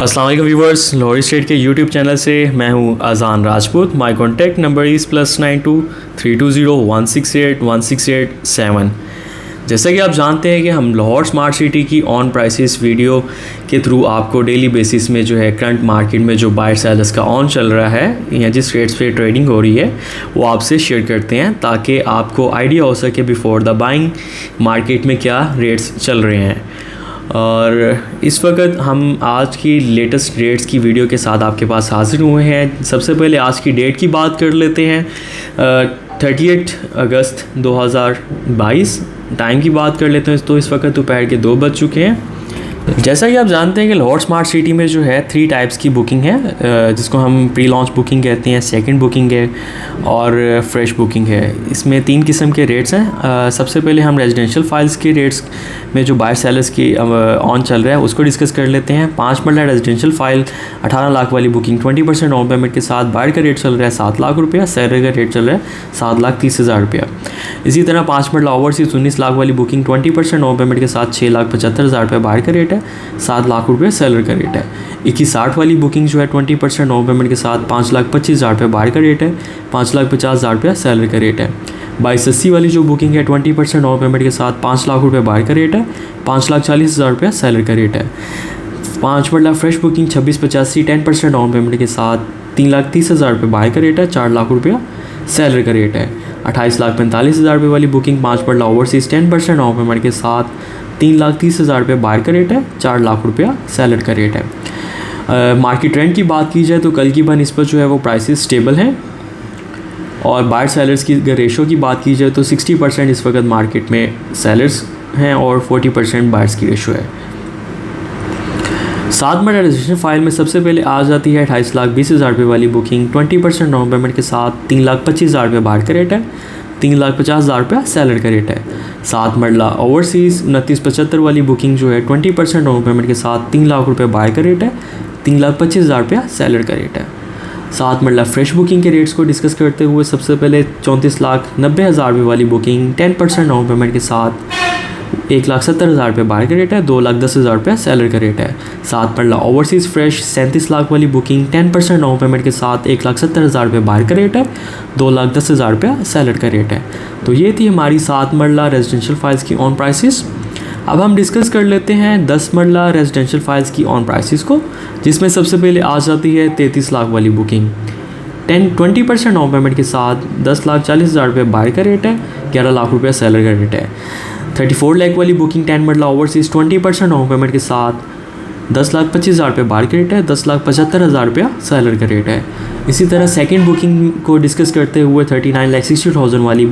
अस्सलाम वालेकुम viewers, Lahore state के यूट्यूब चैनल से मैं हूं अजान Rajput. My contact number is +92 320 168 1687। जैसा कि आप जानते हैं कि हम लाहौर स्मार्ट सिटी की ऑन प्राइसेस वीडियो के थ्रू आपको डेली बेसिस में जो है करंट मार्केट में जो बायर सेलर्स का ऑन चल रहा है या जिस रेट्स पे ट्रेडिंग हो रही है वो आपसे शेयर करते हैं ताकि आपको आइडिया हो सके बिफोर द बाइंग मार्केट में क्या रेट्स चल रहे हैं। और इस वक्त हम आज की लेटेस्ट डेट्स की वीडियो के साथ आपके पास हाजिर हुए हैं। सबसे पहले आज की डेट की बात कर लेते हैं। 38 अगस्त 2022 टाइम की बात कर लेते हैं तो इस वक्त दोपहर के 2 बज चुके हैं। जैसा कि आप जानते हैं कि लाहौर स्मार्ट सिटी में जो है 3 टाइप्स की बुकिंग है, जिसको हम प्री लॉन्च बुकिंग कहते हैं, सेकंड बुकिंग है और फ्रेश बुकिंग है। इसमें 3 किस्म के रेट्स हैं। सबसे पहले हम रेजिडेंशियल फाइल्स के रेट्स में जो बायर सेलर्स की ऑन चल रहा है उसको डिस्कस कर लेते हैं। 5 मरला रेजिडेंशियल फाइल 18 लाख वाली बुकिंग 20% डाउन पेमेंट के साथ बायर का रेट चल रहा है 7 लाख रुपया, सेलर का रेट चल रहा है 7,30,000 रुपया। इसी तरह 5 मरला ओवरसीज 19 लाख वाली बुकिंग 20% डाउन पेमेंट के साथ 6,75,000 रुपये बायर का रेट है, 7 लाख रुपये सेलर का रेट है। 2160 वाली बुकिंग जो है 20% डाउन पेमेंट के साथ 5,25,000 रुपये बायर का रेट है, 5,50,000 रुपये सेलर का रेट है। 2280 वाली जो बुकिंग है 20% डाउन पेमेंट के साथ 5 लाख रुपये बायर का रेट है, 5,40,000 रुपये सेलर का रेट है। 5 मरला फ्रेश बुकिंग 2685 10% डाउन पेमेंट के साथ 3,30,000 रुपये बायर का रेट है, 4 लाख रुपया सेलर का रेट है। 28,45,000 रुपये वाली बुकिंग 5 मरला ओवरसीज 10% डाउन पेमेंट के साथ 3,30,000 रुपये बायर का रेट है, 4 लाख रुपया सेलर का रेट है। मार्केट ट्रेंड की बात की जाए तो कल की बनिस्बत जो है वो प्राइसेस स्टेबल हैं और बायर सेलर्स की अगर रेशो की बात की जाए तो 60% इस वक्त मार्केट में सेलर्स हैं और 40% बायर्स की रेशो है। 7 मरला रजिस्ट्रेशन फाइल में सबसे पहले आ जाती है 28,20,000 रुपये वाली बुकिंग 20% डाउन पेमेंट के साथ 3,25,000 रुपये बायर का रेट है, 3,50,000 रुपया सेलर का रेट है। 7 मरला ओवरसीज़ 2975 वाली बुकिंग जो है 20% डाउन पेमेंट के साथ 3 लाख रुपये बायर का रेट है, 3,25,000 रुपया सेलर का रेट है। 7 मरला फ्रेश बुकिंग के रेट्स को डिस्कस करते हुए सबसे पहले 34,90,000 रुपये वाली बुकिंग 10% डाउन पेमेंट के साथ 1,70,000 रुपये बायर का रेट है, 2,10,000 रुपया सेलर का रेट है। 7 मरला ओवरसीज़ फ्रेश 37 लाख वाली बुकिंग 10% डाउन पेमेंट के साथ 1,70,000 रुपये बायर का रेट है, 2,10,000 रुपया सेलर का रेट है। तो ये थी हमारी 7 मरला रेजिडेंशियल फाइल्स की ऑन प्राइसेस। अब हम डिस्कस कर लेते हैं 10 मरला रेजिडेंशियल फाइल्स की ऑन प्राइसेस को, जिसमें सबसे पहले आ जाती है 33 लाख वाली बुकिंग 20% डाउन पेमेंट के साथ 10,40,000 रुपये बायर का रेट है, 11 लाख रुपया सेलर का रेट है। 34 लाख वाली बुकिंग 10 मरला ओवरसीज़ 20% डाउन पेमेंट के साथ 10,25,000 रुपये बायर का रेट है, 10,75,000 रुपया सेलर का रेट है। इसी तरह सेकंड बुकिंग को डिस्कस करते हुए 39,60,000 वाली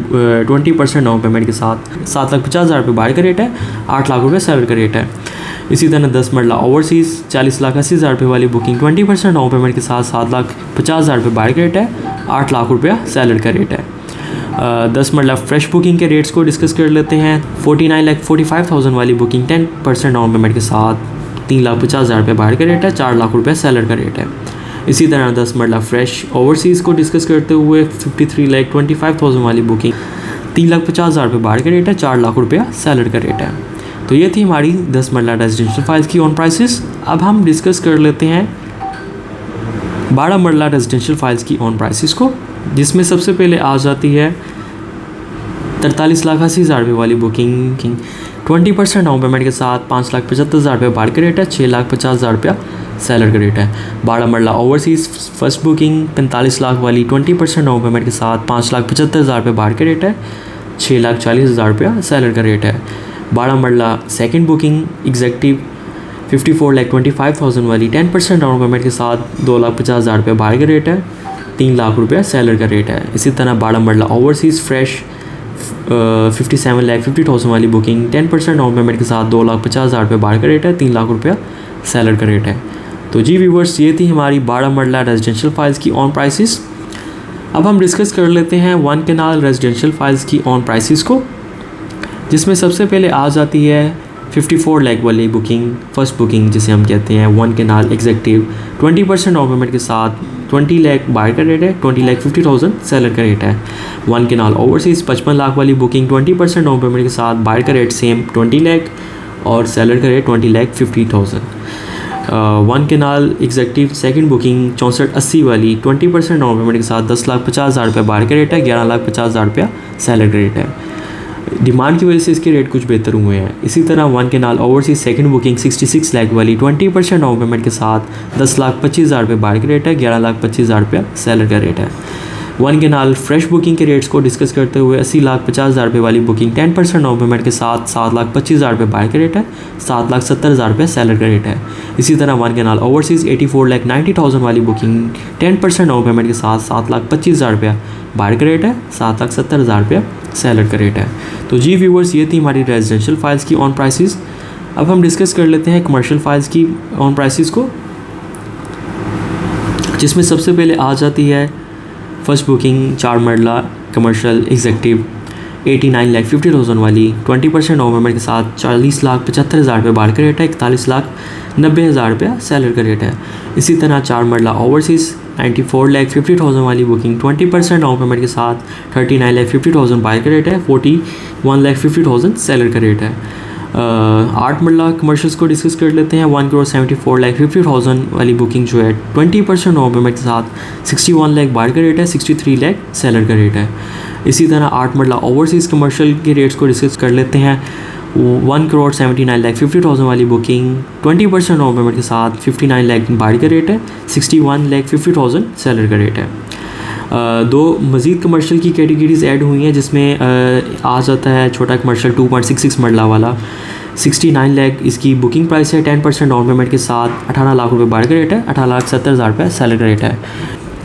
20% डाउन पेमेंट के साथ 7,50,000 रुपये बायर का रेट है, 8 लाख रुपये सेलर का रेट है। इसी तरह 10 मरला ओवरसीज़ 40,80,000 रुपये वाली बुकिंग 20% डाउन पेमेंट के साथ 7,50,000 रुपये बायर का रेट है, 8 लाख रुपया सेलर का रेट है। 10 मरला फ्रेश बुकिंग के रेट्स को डिस्कस कर लेते हैं। 49,45,000 वाली बुकिंग 10% डाउन पेमेंट के साथ 3,50,000 रुपये बायर का रेट है, 4 लाख रुपये सेलर का रेट है। इसी तरह 10 मरला फ्रेश ओवरसीज़ को डिस्कस करते हुए 53,25,000 वाली बुकिंग 3,50,000 रुपये बायर का रेट है, 4 लाख रुपया सेलर का रेट है। तो ये थी हमारी 10 मरला रेजिडेंशियल फाइल्स की ऑन प्राइसेस। अब हम डिस्कस कर लेते हैं 12 मरला रेजिडेंशियल फाइल्स की ऑन प्राइसेस को, जिसमें सबसे पहले आ जाती है 43,80,000 रुपये वाली बुकिंग 20% डाउन पेमेंट के साथ 5,75,000 रुपये बायर का रेट है, 6,50,000 रुपया सेलर का रेट है। 12 मरला ओवरसीज़ फर्स्ट बुकिंग 45 लाख वाली 20% डाउन पेमेंट के साथ 5,75,000 रुपये बायर का रेट है, 6,40,000 रुपया सेलर का रेट है। 12 मरला सेकंड बुकिंग एग्जेक्टिव 54,25,000 वाली 10% डाउन पेमेंट के साथ 2,50,000 रुपये बायर का रेट है, 3 लाख रुपया सेलर का रेट है। इसी तरह 12 मरला ओवरसीज़ फ्रेश 57,50,000 वाली बुकिंग 10% डाउन पेमेंट के साथ 2,50,000 रुपये बायर का रेट है, 3 लाख रुपया सेलर का रेट है। तो जी व्यूवर्स, ये थी हमारी 12 मरला रेजिडेंशियल फाइल्स की ऑन प्राइसेस। अब हम डिस्कस कर लेते हैं 1 कैनाल रेजिडेंशियल फाइल्स की ऑन प्राइसेस को, जिसमें सबसे पहले आ जाती है 54 लाख वाली बुकिंग फर्स्ट बुकिंग जिसे हम कहते हैं 1 कैनाल एग्जेक्टिव 20% डाउन पेमेंट के साथ 20 लाख बायर का रेट है, 20,50,000 सेलर का रेट है। 1 कैनाल ओवरसीज़ 55 लाख वाली बुकिंग 20% डाउन पेमेंट के साथ बायर का रेट सेम 20 लाख और सेलर का rate 20,50,000। One canal executive second booking 6480 वाली 20% डाउन पेमेंट के साथ 10,50,000 रुपये बाहर का रेट है, 11,50,000 रुपया सेलर का रेट है। डिमांड की वजह से इसके रेट कुछ बेहतर हुए हैं। इसी तरह one canal overseas second booking 66 lakh वाली 20% डाउन पेमेंट के साथ 10,25,000 रुपये बाहर का रेट है, 11,25,000 रुपया सेलर का रेट है। वन केनाल फ्रेश बुकिंग के रेट्स को डिस्कस करते हुए 80,50,000 रुपये वाली बुकिंग 10% डाउन पेमेंट के साथ 7,25,000 रुपये बाहर का रेट है, 7,70,000 रुपये सेलर का रेट है। इसी तरह वन केनाल ओवरसीज़ 84,90,000 वाली बुकिंग 10% डाउन पेमेंट के साथ 7,25,000 रुपया बाहर का रेट है, 7,70,000 रुपया सेलर का रेट है। तो जी व्यूवर्स, ये थी हमारी रेजिडेंशियल फाइल्स की ऑन प्राइसेस। अब हम डिस्कस कर लेते हैं कमर्शियल फाइल्स की ऑन प्राइसेस को, जिसमें सबसे पहले आ जाती है फर्स्ट बुकिंग 4 मरला कमर्शियल एग्जेक्टिव 89,50,000 वाली 20% डाउन पेमेंट के साथ 40,75,000 रुपये बाहर का रेट है, 41,90,000 रुपया सेलर का रेट है। इसी तरह 4 मरला ओवरसीज़ 94,50,000 वाली बुकिंग 20% डाउन पेमेंट के साथ 39,50,000 बाहर का रेट है, 41,50,000 सेलर का रेट है। 8 मरला कमर्शियल्स को डिस्कस कर लेते हैं। 1,74,50,000 वाली बुकिंग जो है 20% डाउन पेमेंट के साथ 61 लाख बाहर का रेट है, 63 लाख सेलर का रेट है। इसी तरह 8 मरला ओवरसीज़ कमर्शियल के रेट्स को डिस्कस कर लेते हैं। 1,79,50,000 वाली बुकिंग 20% डाउन पेमेंट के साथ 59 लाख बाहर का रेट है, 61,50,000 सेलर का रेट है। दो मज़ीद कमर्शियल की कैटेगरीज़ ऐड हुई हैं, जिसमें आ जाता है छोटा कमर्शियल 2.66 मरला वाला 69 लाख इसकी बुकिंग प्राइस है, 10% डाउन पेमेंट के साथ 18 लाख रुपये बाहर का रेट है, 18,70,000 रुपये सेलर का रेट है।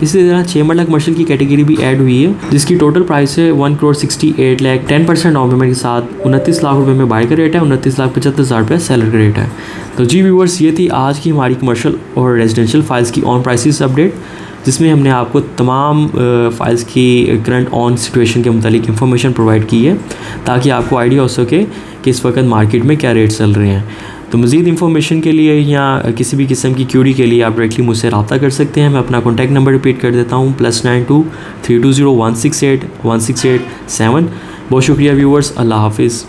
इसी तरह 6 मरला कमर्शियल की कैटेगरी भी ऐड हुई है, जिसकी टोटल प्राइस है 1,68 लाख, 10% डाउन पेमेंट के साथ 29 लाख रुपये में बाहर का रेट है, 29,75,000 रुपये सेलर का रेट है। तो जी व्यूवर्स, ये थी आज की हमारी कमर्शियल और रेजिडेंशियल फाइल्स की ऑन प्राइसेस अपडेट, जिसमें हमने आपको तमाम फाइल्स की करंट ऑन सिचुएशन के मुतालिक इंफॉर्मेशन प्रोवाइड की है, ताकि आपको आइडिया हो सके कि इस वक्त मार्केट में क्या रेट चल रहे हैं। तो मज़ीद इंफॉर्मेशन के लिए या किसी भी किस्म की क्यूरी के लिए आप डायरेक्टली मुझसे रब्ता कर सकते हैं। मैं अपना कॉन्टैक्ट नंबर रिपीट कर देता हूँ, +92 320 168 168 7। बहुत शुक्रिया व्यूवर्स, अल्लाह हाफिज़।